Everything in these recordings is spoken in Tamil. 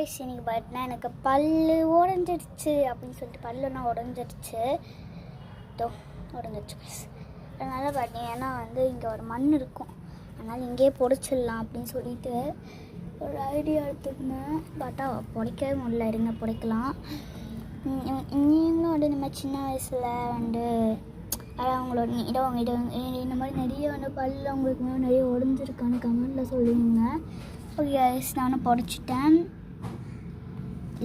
கைஸ் இன்னைக்கு பார்த்தீங்கன்னா எனக்கு பல்லு உடஞ்சிடுச்சு அப்படின்னு சொல்லிட்டு பல்லுன்னா உடஞ்சிடுச்சு உடஞ்சிடுச்சு கைஸ். அதனால் பார்த்தீங்கன்னா இங்கே ஒரு மண் இருக்கும், அதனால் இங்கேயே புடைச்சிடலாம் அப்படின்னு சொல்லிட்டு ஒரு ஐடியா எடுத்துக்கினேன். பார்த்தா புடைக்கவே முடியல. இருங்க புடைக்கலாம். நீங்களும் நம்ம சின்ன வயசில் அவங்களோட இந்த மாதிரி நிறைய பல்லு அவங்களுக்கு நிறைய உடஞ்சிருக்கான்னு கமெண்டில் சொல்லுவீங்க. ஓகே கைஸ், நானும் புடைச்சிட்டேன்.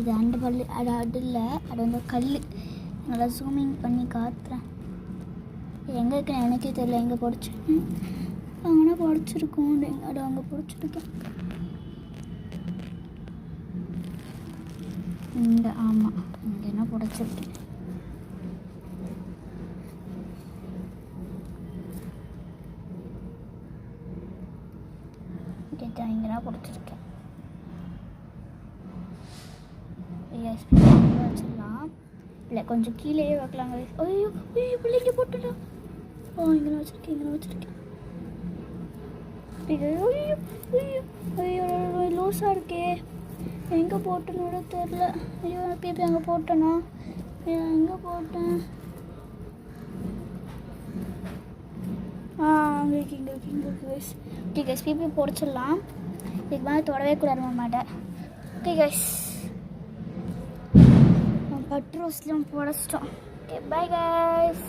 இது அந்த பல்லு அது இல்லை, அது கல். நல்லா ஜூமிங் பண்ணி காட்டுறேன். எங்கே இருக்குன்னு எனக்கே தெரியல எங்கே புடைச்சேன். அங்கே புடைச்சிருக்கோம், அது அங்கே புடைச்சிருக்கேன். இந்த ஆமாம் இங்கே என்ன புடைச்சிருக்கேன். இங்கே பிடிச்சிருக்கேன். வச்சிடலாம். இல்லை கொஞ்சம் கீழே வைக்கலாங்க. ஐயோ ஐயோ பிள்ளைங்க போட்டுட்டோம். இங்கே வச்சுருக்கேன். ஐயோ ஐயோ ஐயோ லூஸாக இருக்கே, எங்கே போட்டனோட தெரில. ஐயோ பீப்பி அங்கே போட்டேனா? எங்கே போட்டேன்? இங்கே கைஸ். ஓகே கைஸ், பீப்பி பொடிச்சிடலாம். இதுக்கு மேலே தொடவே கூடாது மாட்டேன். ஓகே கைஸ், பட் ரோஸ்லாம் புடச்சிட்டோம். Okay bye guys.